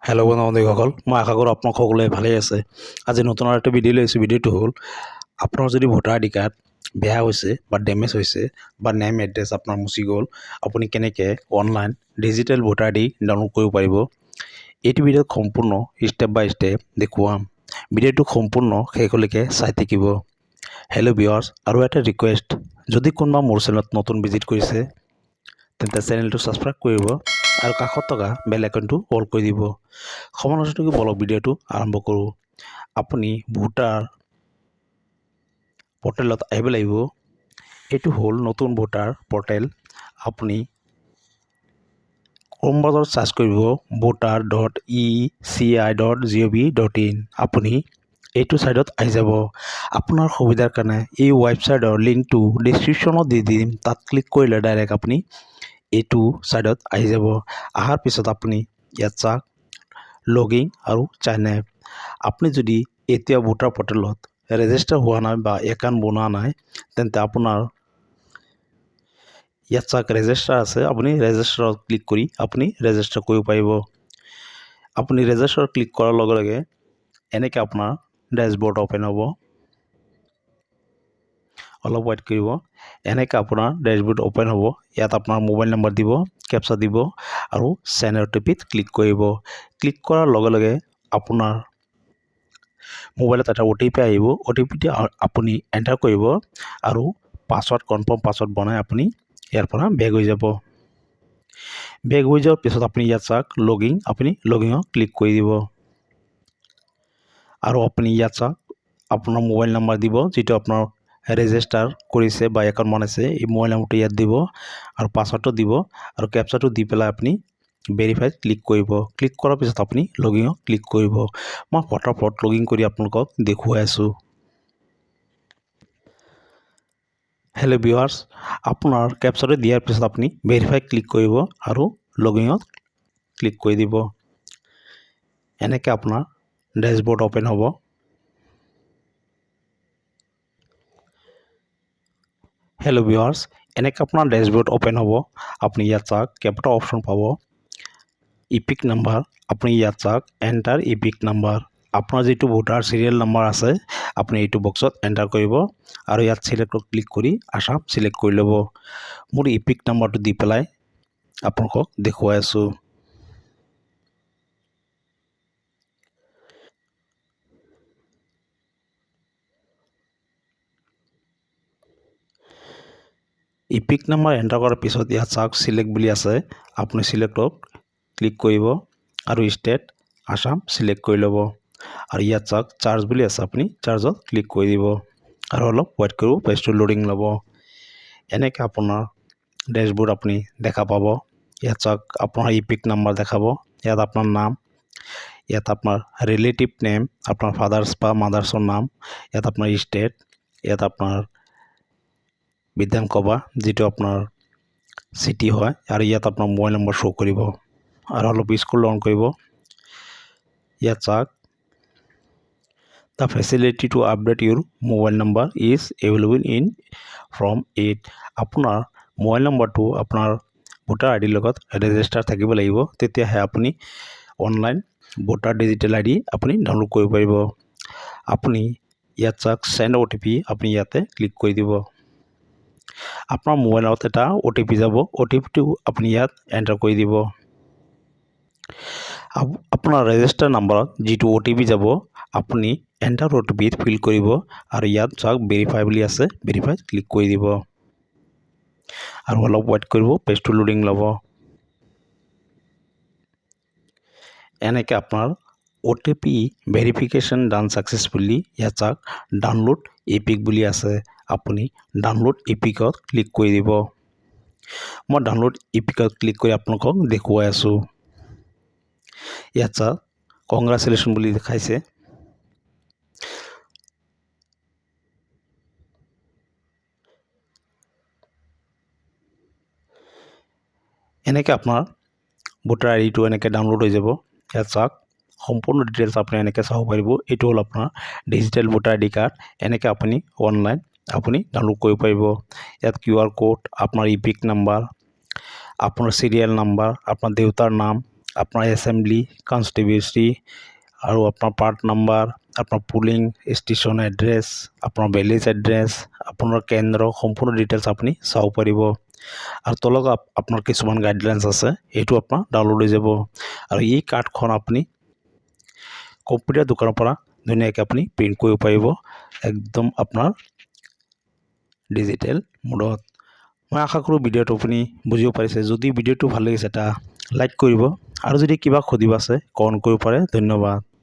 Hello' বন্ধুসকল, মই আশা কৰোঁ আপোনাক সকলোৱে ভালেই আছে। আজি নতুন আৰু এটা ভিডিঅ' লৈছোঁ। ভিডিঅ'টো হ'ল আপোনাৰ যদি ভোটাৰ আই ডি কাৰ্ড বেয়া হৈছে বা ডেমেজ হৈছে বা নেম এড্ৰেছ আপোনাৰ মুচি গ'ল, আপুনি কেনেকৈ অনলাইন ডিজিটেল ভোটাৰ আই ডি ডাউনলোড কৰিব পাৰিব। এইটো ভিডিঅ'ত সম্পূৰ্ণ ষ্টেপ বাই ষ্টেপ দেখুৱাম। ভিডিঅ'টো সম্পূৰ্ণ শেষলৈকে চাই থাকিব। হেল্ল' ভিউৱাৰ্ছ, আৰু এটা ৰিকুৱেষ্ট, যদি কোনোবা মোৰ চেনেলত নতুন ভিজিট কৰিছে তেন্তে চেনেলটো ছাবস্ক্ৰাইব কৰিব আৰু কাষত থকা বেল আইকনটো অল কৰি দিব। সময় নষ্ট কৰি বলক ভিডিঅ'টো আৰম্ভ কৰোঁ। আপুনি ভোটাৰ পৰ্টেলত আহিব লাগিব। এইটো হ'ল নতুন ভোটাৰ পৰ্টেল। আপুনি ক্ৰম ব্ৰাউজাৰত চাৰ্চ কৰিব voter.eci.gov.in। আপুনি এইটো ছাইডত আহি যাব। আপোনাৰ সুবিধাৰ কাৰণে এই ৱেবছাইটৰ লিংকটো ডিছক্ৰিপশ্যনত দি দিম, তাত ক্লিক কৰিলে ডাইৰেক্ট আপুনি এইটো ছাইডত আহি যাব। অহাৰ পিছত আপুনি ইয়াত চাওক লগিং আৰু চাইন আপ। আপুনি যদি এতিয়া ভোটাৰ পৰ্টেলত ৰেজিষ্টাৰ হোৱা নাই বা একাউণ্ট বনোৱা নাই তেন্তে আপোনাৰ ইয়াত চাওক ৰেজিষ্টাৰ আছে। আপুনি ৰেজিষ্টাৰত ক্লিক কৰি আপুনি ৰেজিষ্টাৰ কৰিব পাৰিব। আপুনি ৰেজিষ্টাৰ ক্লিক কৰাৰ লগে লগে এনেকৈ আপোনাৰ ডেছবৰ্ড অ'পেন হ'ব। অলপ ৱেইট কৰিব। এনেকৈ আপোনাৰ ডেছবৰ্ড অ'পেন হ'ব। ইয়াত আপোনাৰ মোবাইল নম্বৰ দিব, কেপচা দিব আৰু চেণ্ড অ'টিপিত ক্লিক কৰিব। ক্লিক কৰাৰ লগে লগে আপোনাৰ মোবাইলত এটা অ'টিপি আহিব। অ'টিপিটো আপুনি এণ্টাৰ কৰিব আৰু পাছৱৰ্ড কনফাৰ্ম পাছৱৰ্ড বনাই আপুনি ইয়াৰ পৰা বেক হৈ যাব। বেক হৈ যোৱাৰ পিছত আপুনি ইয়াত চাওক লগিং, আপুনি লগিঙত ক্লিক কৰি দিব আৰু আপুনি ইয়াত চাওক আপোনাৰ মোবাইল নম্বৰ দিব, যিটো আপোনাৰ ৰেজিষ্টাৰ কৰিছে বা একাউণ্ট বনাইছে। এই মোবাইল নম্বৰটো ইয়াত দিব আৰু পাছৱৰ্ডটো দিব আৰু কেপচাটো দি পেলাই আপুনি ভেৰিফাইত ক্লিক কৰিব। ক্লিক কৰাৰ পিছত আপুনি লগিঙত ক্লিক কৰিব। মই ফটাফট লগিং কৰি আপোনালোকক দেখুৱাই আছোঁ। হেল্ল' ভিউৱাৰ্ছ, আপোনাৰ কেপচাটো দিয়াৰ পিছত আপুনি ভেৰিফাই ক্লিক কৰিব আৰু লগিঙত ক্লিক কৰি দিব। এনেকৈ আপোনাৰ ডেছবৰ্ড অ'পেন হ'ব। হেল্ল' ভিউৱাৰ্ছ, এনেকৈ আপোনাৰ ডেছবৰ্ড অ'পেন হ'ব। আপুনি ইয়াত চাওক কেইবাটা অপশ্যন পাব। ইপিক নাম্বাৰ, আপুনি ইয়াত চাওক এণ্টাৰ ইপিক নাম্বাৰ। আপোনাৰ যিটো ভোটাৰ চিৰিয়েল নাম্বাৰ আছে আপুনি এইটো বক্সত এণ্টাৰ কৰিব আৰু ইয়াত চিলেক্টত ক্লিক কৰি আসাম চিলেক্ট কৰি ল'ব। মোৰ ইপিক নাম্বাৰটো দি পেলাই আপোনালোকক দেখুৱাই আছোঁ। ইপিক নাম্বাৰ এণ্টাৰ কৰাৰ পিছত ইয়াত চাওক চিলেক্ট বুলি আছে। আপুনি চিলেক্টত ক্লিক কৰিব আৰু ষ্টেট আসাম চিলেক্ট কৰি ল'ব আৰু ইয়াত চাওক চাৰ্জ বুলি আছে, আপুনি চাৰ্জত ক্লিক কৰি দিব আৰু অলপ ৱেইট কৰিব, পেজটো লোডিং ল'ব। এনেকৈ আপোনাৰ ডেছবৰ্ড আপুনি দেখা পাব। ইয়াত চাওক আপোনাৰ ইপিক নাম্বাৰ দেখাব, ইয়াত আপোনাৰ নাম, ইয়াত আপোনাৰ ৰিলেটিভ নেম, আপোনাৰ ফাদাৰ্ছ বা মাদাৰ্ছৰ নাম, ইয়াত আপোনাৰ ষ্টেট, ইয়াত আপোনাৰ বিধানসভা যিটো আপোনাৰ চিটি হয় আৰু ইয়াত আপোনাৰ মোবাইল নম্বৰ শ্ব' কৰিব আৰু অলপ স্ক্ৰল ডাউন কৰিব। ইয়াত চাওক the facility to update your mobile number is available in form 8। আপোনাৰ মোবাইল নম্বৰটো আপোনাৰ ভোটাৰ আই ডিৰ লগত ৰেজিষ্টাৰ থাকিব লাগিব, তেতিয়াহে আপুনি অনলাইন ভোটাৰ ডিজিটেল আই ডি আপুনি ডাউনলোড কৰিব পাৰিব। আপুনি ইয়াত চাওক চেণ্ড অ'টিপি, আপুনি ইয়াতে ক্লিক কৰি দিব। আপোনাৰ মোবাইলত এটা অ'টিপি যাব, অ'টিপিটো আপুনি ইয়াত এণ্টাৰ কৰি দিব। আপোনাৰ ৰেজিষ্টাৰ নাম্বাৰত যিটো অ'টিপি যাব আপুনি এণ্টাৰ অ'টিপিত ফিল কৰিব আৰু ইয়াত চাওক ভেৰিফাই বুলি আছে, ভেৰিফাইত ক্লিক কৰি দিব আৰু অলপ ৱেইট কৰিব, পেজটো লোডিং ল'ব। এনেকৈ আপোনাৰ অ'টিপি ভেৰিফিকেশ্যন ডান ছাকচেছফুলি। ইয়াত চাওক ডাউনলোড ইপিক বুলি আছে, আপুনি ডাউনলোড ইপিকত ক্লিক কৰি দিব। মই ডাউনলোড ইপিকত ক্লিক কৰি আপোনালোকক দেখুৱাই আছোঁ। ইয়াত চাওক কংগ্ৰেচুলেশ্যন বুলি দেখাইছে। এনেকৈ আপোনাৰ ভোটাৰ আই ডিটো এনেকৈ ডাউনলোড হৈ যাব। ইয়াত চাওক সম্পূৰ্ণ ডিটেইলছ আপুনি এনেকৈ চাব পাৰিব। এইটো হ'ল আপোনাৰ ডিজিটেল ভোটাৰ আই ডি কাৰ্ড। এনেকৈ আপুনি অনলাইন আপুনি ডাউনলোড কৰিব পাৰিব। ইয়াত QR কোড, আপোনাৰ ইপিক নাম্বাৰ, আপোনাৰ চিৰিয়েল নাম্বাৰ, আপোনাৰ দেউতাৰ নাম আপোনাৰ এছেম্বলি কনষ্টিটিউয়েন্সি আৰু আপোনাৰ পাৰ্ট নাম্বাৰ আপোনাৰ পুলিং ষ্টেচন এড্ৰেছ আপোনাৰ ভিলেজ এড্ৰেছ আপোনাৰ কেন্দ্ৰ সম্পূৰ্ণ ডিটেইলছ আপুনি চাব পাৰিব আৰু তলত আপোনাৰ কিছুমান গাইডলাইন্স আছে এইটো আপোনাৰ ডাউনলোড হৈ যাব আৰু এই কাৰ্ডখন আপুনি কম্পিউটাৰ দোকানৰ পৰা ধুনীয়াকৈ আপুনি প্ৰিণ্ট কৰিব পাৰিব একদম আপোনাৰ ডিজিটেল মোডত মই আশা কৰোঁ ভিডিঅ'টো আপুনি বুজিব পাৰিছে যদি ভিডিঅ'টো ভাল লাগিছে এটা লাইক কৰিব আৰু যদি কিবা সুধিব আছে কমেণ্ট কৰিব পাৰে ধন্যবাদ